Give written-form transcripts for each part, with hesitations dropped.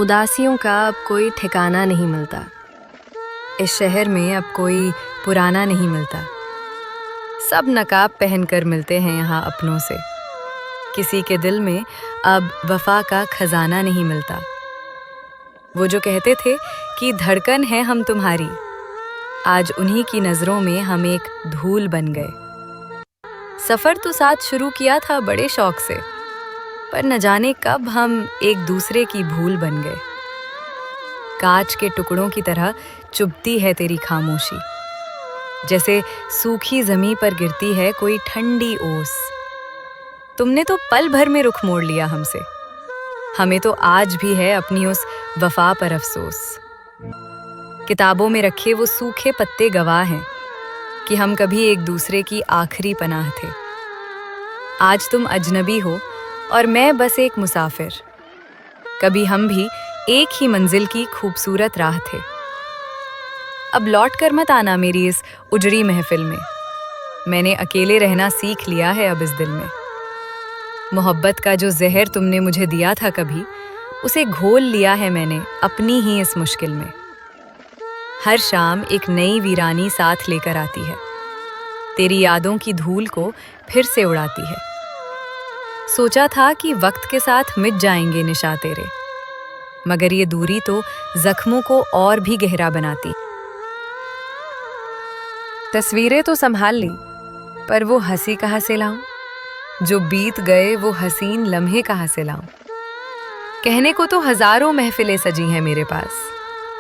उदासियों का अब कोई ठिकाना नहीं मिलता। इस शहर में अब कोई पुराना नहीं मिलता। सब नकाब पहनकर मिलते हैं यहाँ अपनों से। किसी के दिल में अब वफा का खजाना नहीं मिलता। वो जो कहते थे कि धड़कन है हम तुम्हारी, आज उन्हीं की नजरों में हम एक धूल बन गए। सफर तो साथ शुरू किया था बड़े शौक से, पर न जाने कब हम एक दूसरे की भूल बन गए। कांच के टुकड़ों की तरह चुभती है तेरी खामोशी, जैसे सूखी जमीन पर गिरती है कोई ठंडी ओस। तुमने तो पल भर में रुख मोड़ लिया हमसे। हमें तो आज भी है अपनी उस वफा पर अफसोस। किताबों में रखे वो सूखे पत्ते गवाह हैं कि हम कभी एक दूसरे की आखिरी पनाह थे। आज तुम अजनबी हो और मैं बस एक मुसाफिर। कभी हम भी एक ही मंजिल की खूबसूरत राह थे। अब लौट कर मत आना मेरी इस उजड़ी महफिल में। मैंने अकेले रहना सीख लिया है अब इस दिल में। मोहब्बत का जो जहर तुमने मुझे दिया था कभी, उसे घोल लिया है मैंने अपनी ही इस मुश्किल में। हर शाम एक नई वीरानी साथ लेकर आती है, तेरी यादों की धूल को फिर से उड़ाती है। सोचा था कि वक्त के साथ मिट जाएंगे निशा तेरे, मगर ये दूरी तो जख्मों को और भी गहरा बनाती। तस्वीरें तो संभाल ली, पर वो हंसी कहाँ से लाऊं? जो बीत गए वो हसीन लम्हे कहाँ से लाऊं? कहने को तो हजारों महफिलें सजी हैं मेरे पास,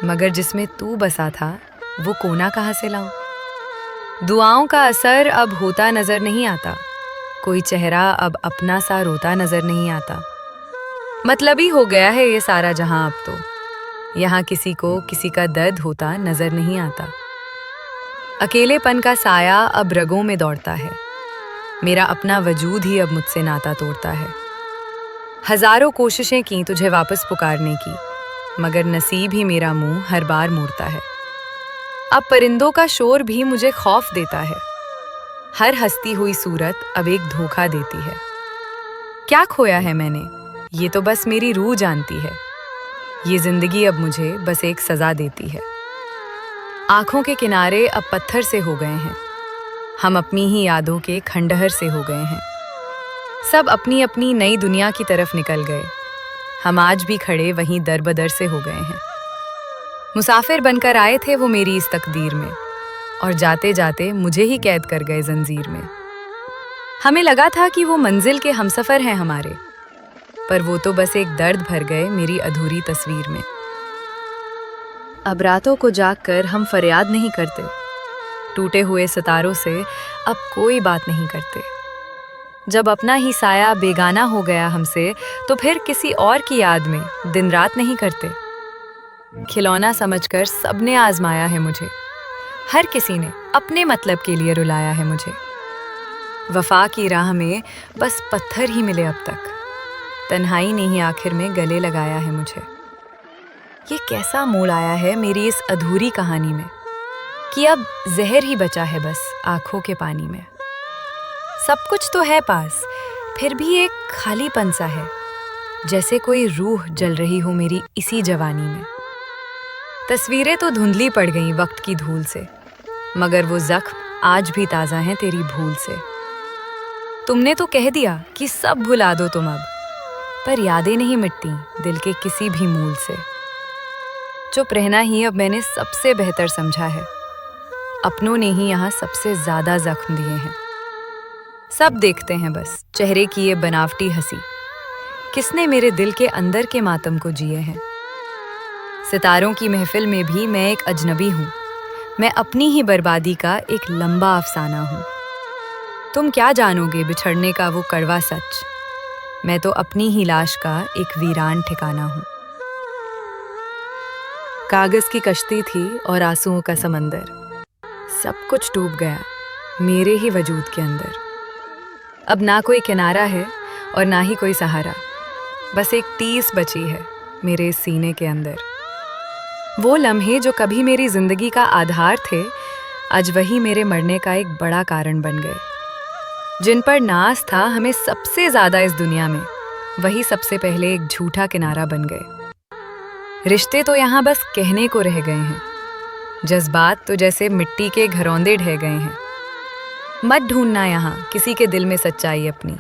मगर जिसमें तू बसा था वो कोना कहाँ से लाऊं? दुआओं का असर अब होता नजर नहीं आता, कोई चेहरा अब अपना सा रोता नजर नहीं आता। मतलबी हो गया है ये सारा जहां अब तो, यहाँ किसी को किसी का दर्द होता नजर नहीं आता। अकेलेपन का साया अब रगों में दौड़ता है, मेरा अपना वजूद ही अब मुझसे नाता तोड़ता है। हजारों कोशिशें की तुझे वापस पुकारने की, मगर नसीब ही मेरा मुंह हर बार मोड़ता है। अब परिंदों का शोर भी मुझे खौफ देता है, हर हंसती हुई सूरत अब एक धोखा देती है। क्या खोया है मैंने, ये तो बस मेरी रूह जानती है। ये जिंदगी अब मुझे बस एक सजा देती है। आंखों के किनारे अब पत्थर से हो गए हैं, हम अपनी ही यादों के खंडहर से हो गए हैं। सब अपनी अपनी नई दुनिया की तरफ निकल गए, हम आज भी खड़े वहीं दर बदर से हो गए हैं। मुसाफिर बनकर आए थे वो मेरी इस तकदीर में, और जाते जाते मुझे ही कैद कर गए जंजीर में। हमें लगा था कि वो मंजिल के हमसफर हैं हमारे, पर वो तो बस एक दर्द भर गए मेरी अधूरी तस्वीर में। अब रातों को जागकर हम फरियाद नहीं करते, टूटे हुए सितारों से अब कोई बात नहीं करते। जब अपना ही साया बेगाना हो गया हमसे, तो फिर किसी और की याद में दिन रात नहीं करते। खिलौना समझकर सबने आजमाया है मुझे, हर किसी ने अपने मतलब के लिए रुलाया है मुझे। वफा की राह में बस पत्थर ही मिले अब तक, तन्हाई ने ही आखिर में गले लगाया है मुझे। ये कैसा मोड़ आया है मेरी इस अधूरी कहानी में, कि अब जहर ही बचा है बस आंखों के पानी में। सब कुछ तो है पास, फिर भी एक खालीपन सा है, जैसे कोई रूह जल रही हो मेरी इसी जवानी में। तस्वीरें तो धुंधली पड़ गईं वक्त की धूल से, मगर वो जख्म आज भी ताज़ा हैं तेरी भूल से। तुमने तो कह दिया कि सब भुला दो तुम अब, पर यादें नहीं मिटती दिल के किसी भी मूल से। चुप रहना ही अब मैंने सबसे बेहतर समझा है, अपनों ने ही यहाँ सबसे ज्यादा जख्म दिए हैं। सब देखते हैं बस चेहरे की ये बनावटी हंसी, किसने मेरे दिल के अंदर के मातम को जिए हैं। सितारों की महफिल में भी मैं एक अजनबी हूँ, मैं अपनी ही बर्बादी का एक लंबा अफसाना हूँ। तुम क्या जानोगे बिछड़ने का वो कड़वा सच, मैं तो अपनी ही लाश का एक वीरान ठिकाना हूँ। कागज की कश्ती थी और आंसुओं का समंदर, सब कुछ डूब गया मेरे ही वजूद के अंदर। अब ना कोई किनारा है और ना ही कोई सहारा, बस एक टीस बची है मेरे इस सीने के अंदर। वो लम्हे जो कभी मेरी जिंदगी का आधार थे, आज वही मेरे मरने का एक बड़ा कारण बन गए। जिन पर नाज था हमें सबसे ज्यादा इस दुनिया में, वही सबसे पहले एक झूठा किनारा बन गए। रिश्ते तो यहाँ बस कहने को रह गए हैं, जज्बात तो जैसे मिट्टी के घरौंदे ढह गए हैं। मत ढूंढना यहाँ किसी के दिल में सच्चाई अपनी,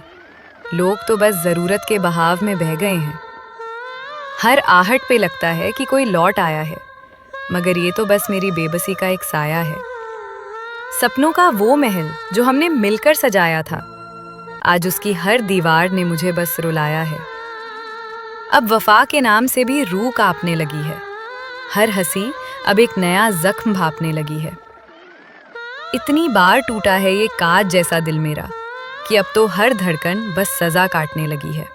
लोग तो बस जरूरत के बहाव में बह गए हैं। हर आहट पे लगता है कि कोई लौट आया है, मगर ये तो बस मेरी बेबसी का एक साया है। सपनों का वो महल जो हमने मिलकर सजाया था, आज उसकी हर दीवार ने मुझे बस रुलाया है। अब वफा के नाम से भी रूह कांपने लगी है, हर हंसी अब एक नया जख्म भांपने लगी है। इतनी बार टूटा है ये कांच जैसा दिल मेरा कि अब तो हर धड़कन बस सजा काटने लगी है।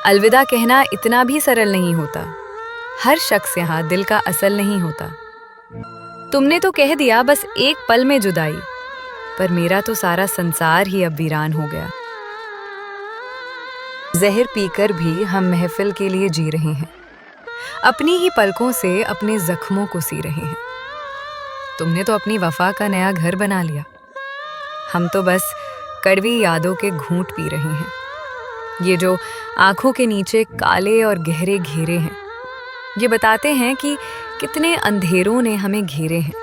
अलविदा कहना इतना भी सरल नहीं होता, हर शख्स यहाँ दिल का असल नहीं होता। तुमने तो कह दिया बस एक पल में जुदाई, पर मेरा तो सारा संसार ही अब वीरान हो गया। जहर पीकर भी हम महफिल के लिए जी रहे हैं, अपनी ही पलकों से अपने जख्मों को सी रहे हैं। तुमने तो अपनी वफा का नया घर बना लिया, हम तो बस कड़वी यादों के घूंट पी रहे हैं। ये जो आंखों के नीचे काले और गहरे घेरे हैं, ये बताते हैं कि कितने अंधेरों ने हमें घेरे हैं।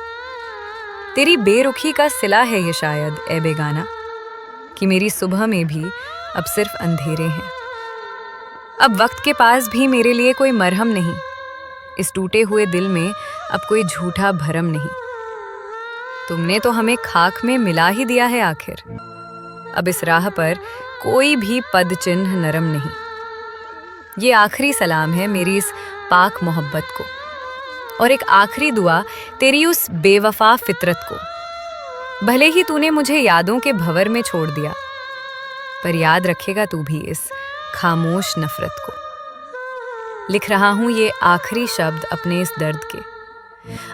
तेरी बेरुखी का सिला है ये शायद ए बेगाना, कि मेरी सुबह में भी अब सिर्फ अंधेरे हैं। अब वक्त के पास भी मेरे लिए कोई मरहम नहीं, इस टूटे हुए दिल में अब कोई झूठा भरम नहीं। तुमने तो हमें खाक में मिला ही दिया है आखिर, अब इस राह पर कोई भी पद चिन्ह नरम नहीं। ये आखिरी सलाम है मेरी इस पाक मोहब्बत को, और एक आखिरी दुआ तेरी उस बेवफा फितरत को। भले ही तूने मुझे यादों के भंवर में छोड़ दिया, पर याद रखेगा तू भी इस खामोश नफरत को। लिख रहा हूं ये आखिरी शब्द अपने इस दर्द के,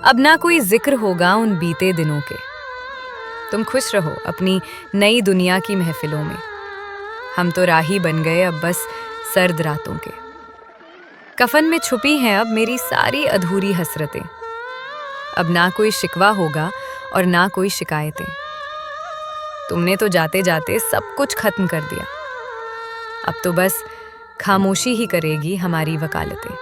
अब ना कोई जिक्र होगा उन बीते दिनों के। तुम खुश रहो अपनी नई दुनिया की महफिलों में, हम तो राही बन गए अब बस सर्द रातों के। कफन में छुपी हैं अब मेरी सारी अधूरी हसरतें, अब ना कोई शिकवा होगा और ना कोई शिकायतें। तुमने तो जाते जाते सब कुछ खत्म कर दिया, अब तो बस खामोशी ही करेगी हमारी वकालतें।